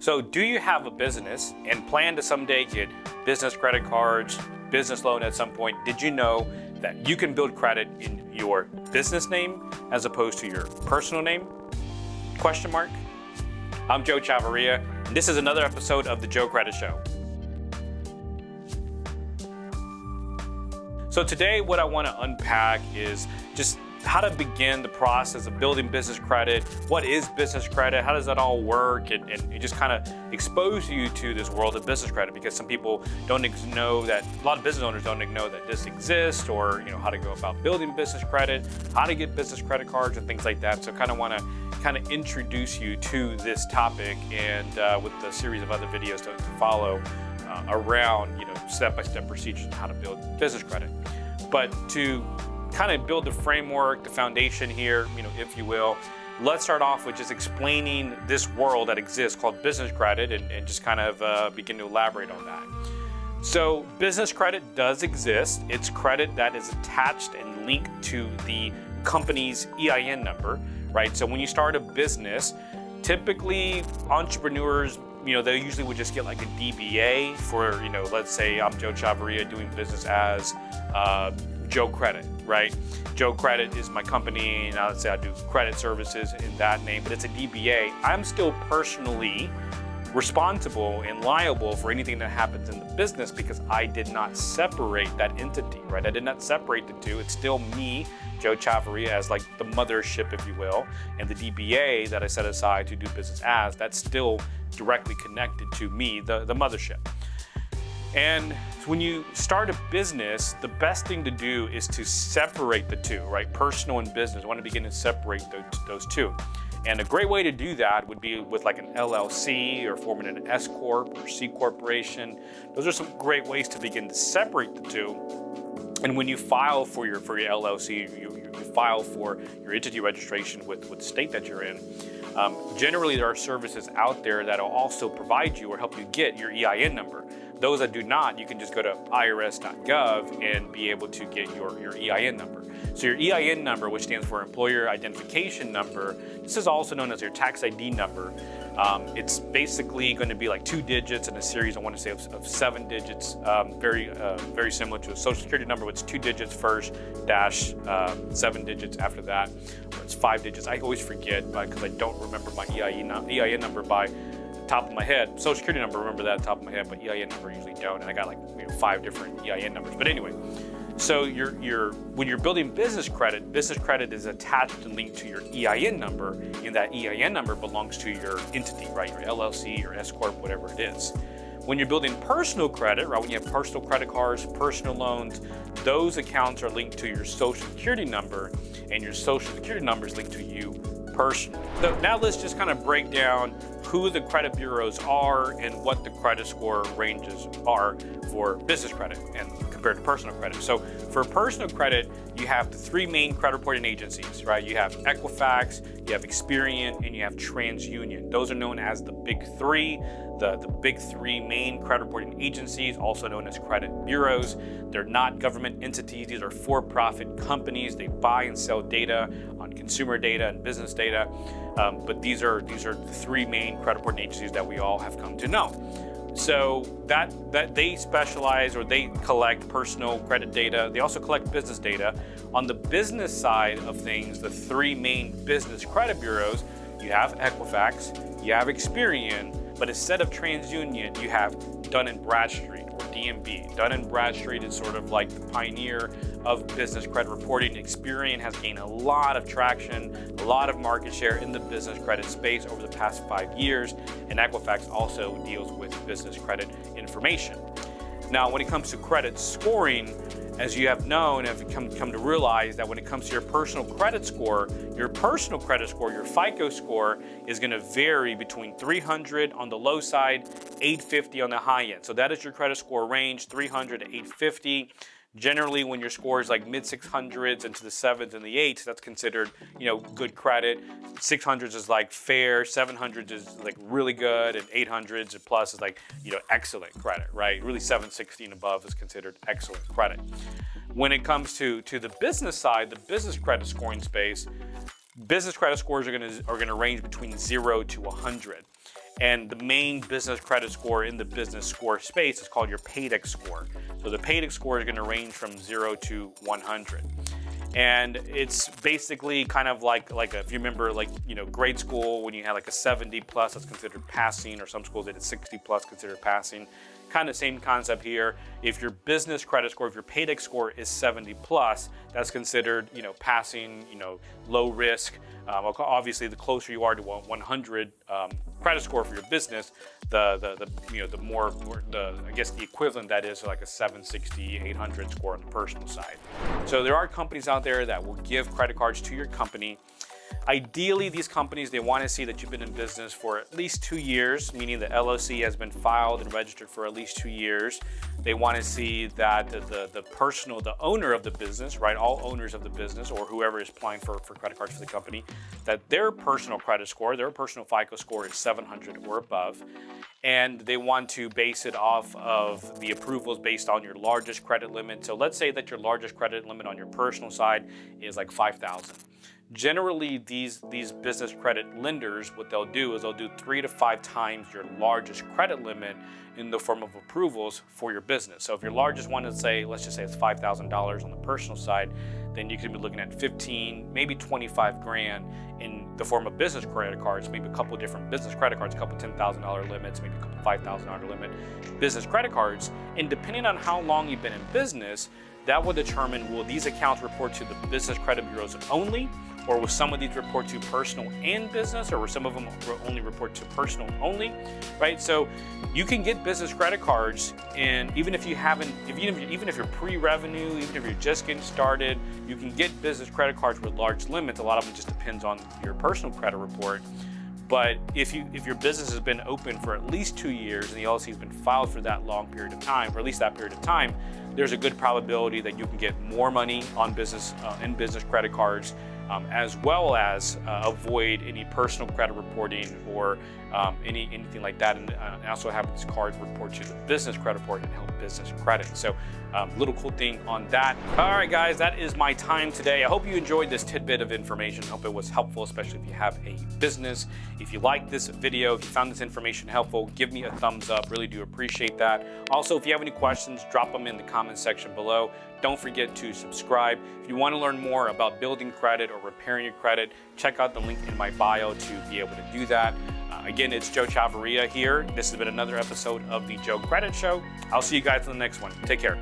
So do you have a business and plan to someday get business credit cards, business loan at some point? Did you know that you can build credit in your business name as opposed to your personal name? Question mark. I'm Joe Chavarria, and this is another episode of the Joe Credit Show. So today what I want to unpack is just how to begin the process of building business credit. What is business credit? How does that all work? And just kind of expose you to this world of business credit, because some people don't know that, a lot of business owners don't know that this exists, or how to go about building business credit, how to get business credit cards and things like that. So kind of want to introduce you to this topic, and with the series of other videos to follow around step-by-step procedures on how to build business credit. But to kind of build the framework, the foundation here, if you will, let's start off with just explaining this world that exists called business credit, and just kind of begin to elaborate on that. So business credit does exist. It's credit that is attached and linked to the company's EIN number, right? So when you start a business, typically entrepreneurs, they usually would just get like a DBA for, let's say I'm Joe Chavarria doing business as Joe Credit, right? Joe Credit is my company, and let's say I do credit services in that name, but it's a DBA. I'm still personally responsible and liable for anything that happens in the business because I did not separate that entity, right? I did not separate the two. It's still me, Joe Chavarria, as like the mothership, if you will, and the DBA that I set aside to do business as, that's still directly connected to me, the mothership. And when you start a business, the best thing to do is to separate the two, right? Personal and business. I want to begin to separate those two. And a great way to do that would be with like an LLC, or forming an S Corp or C Corporation. Those are some great ways to begin to separate the two. And when you file for your LLC, you file for your entity registration with the state that you're in. Generally, there are services out there that will also provide you or help you get your EIN number. Those that do not, you can just go to irs.gov and be able to get your EIN number. So your EIN number, which stands for Employer Identification Number, this is also known as your tax ID number. It's basically going to be like 2 digits in a series, I want to say, of 7 digits, very similar to a social security number, which is 2 digits first, dash 7 digits after that, or it's 5 digits. I always forget because I don't remember my EIN number by top of my head. Social security number, remember that top of my head, but EIN number usually don't, and I got like 5 different EIN numbers. But anyway, so when you're building business credit is attached and linked to your EIN number, and that EIN number belongs to your entity, right? Your LLC, your S Corp, whatever it is. When you're building personal credit, right, when you have personal credit cards, personal loans, those accounts are linked to your social security number, and your social security number is linked to you personally. So now let's just kind of break down who the credit bureaus are and what the credit score ranges are for business credit and compared to personal credit. So for personal credit, you have the 3 main credit reporting agencies, right? You have Equifax, you have Experian, and you have TransUnion. Those are known as the big 3. The big 3 main credit reporting agencies, also known as credit bureaus. They're not government entities. These are for-profit companies. They buy and sell data on consumer data and business data. But these are the 3 main credit reporting agencies that we all have come to know. So that they specialize, or they collect personal credit data. They also collect business data. On the business side of things, the 3 main business credit bureaus, you have Equifax, you have Experian, but instead of TransUnion, you have Dun & Bradstreet, or DNB. Dun & Bradstreet is sort of like the pioneer of business credit reporting. Experian has gained a lot of traction, a lot of market share in the business credit space over the past 5 years, and Equifax also deals with business credit information. Now, when it comes to credit scoring, as you have known, have come to realize that when it comes to your personal credit score, your FICO score is going to vary between 300 on the low side, 850 on the high end. So that is your credit score range, 300 to 850. Generally, when your score is like mid 600s into the 7s and the 8s, that's considered, good credit. 600s is like fair, 700s is like really good, and 800s and plus is like, excellent credit, right? Really 760 and above is considered excellent credit. When it comes to the business side, the business credit scoring space, business credit scores are gonna range between 0 to 100. And the main business credit score in the business score space is called your Paydex score. So the Paydex score is going to range from 0 to 100. And it's basically kind of like if you remember, grade school, when you had like a 70 plus, that's considered passing, or some schools did 60 plus considered passing. Kind of same concept here. If your business credit score, if your Paydex score is 70 plus, that's considered, passing, low risk. Obviously, the closer you are to 100 credit score for your business, the more I guess the equivalent that is like a 760, 800 score on the personal side. So there are companies out there that will give credit cards to your company. Ideally, these companies, they want to see that you've been in business for at least 2 years, meaning the LLC has been filed and registered for at least 2 years. They want to see that the owner of the business, right, all owners of the business or whoever is applying for credit cards for the company, that their personal credit score, their personal FICO score is 700 or above. And they want to base it off of the approvals based on your largest credit limit. So let's say that your largest credit limit on your personal side is like $5,000. Generally, these business credit lenders, what they'll do is they'll do 3 to 5 times your largest credit limit in the form of approvals for your business. So if your largest one is, let's just say it's $5,000 on the personal side, then you could be looking at 15, maybe 25 grand in the form of business credit cards, maybe a couple different business credit cards, a couple $10,000 limits, maybe a couple $5,000 limit business credit cards. And depending on how long you've been in business, that will determine, will these accounts report to the business credit bureaus only, or will some of these report to personal and business, or will some of them only report to personal only, right? So you can get business credit cards, and even if you're pre-revenue, even if you're just getting started, you can get business credit cards with large limits. A lot of them just depends on your personal credit report. But if your business has been open for at least 2 years and the LLC has been filed for that long period of time, or at least that period of time, there's a good probability that you can get more money on business in business credit cards, as well as avoid any personal credit reporting or anything like that, and also have these cards report to the business credit report and help business credit. So little cool thing on that. All right, guys, that is my time today. I hope you enjoyed this tidbit of information. I hope it was helpful, especially if you have a business. If you liked this video, if you found this information helpful, give me a thumbs up. Really do appreciate that. Also, if you have any questions, drop them in the comment section below. Don't forget to subscribe. If you want to learn more about building credit or repairing your credit, check out the link in my bio to be able to do that. Again, it's Joe Chavarria here. This has been another episode of the Joe Credit Show. I'll see you guys in the next one. Take care.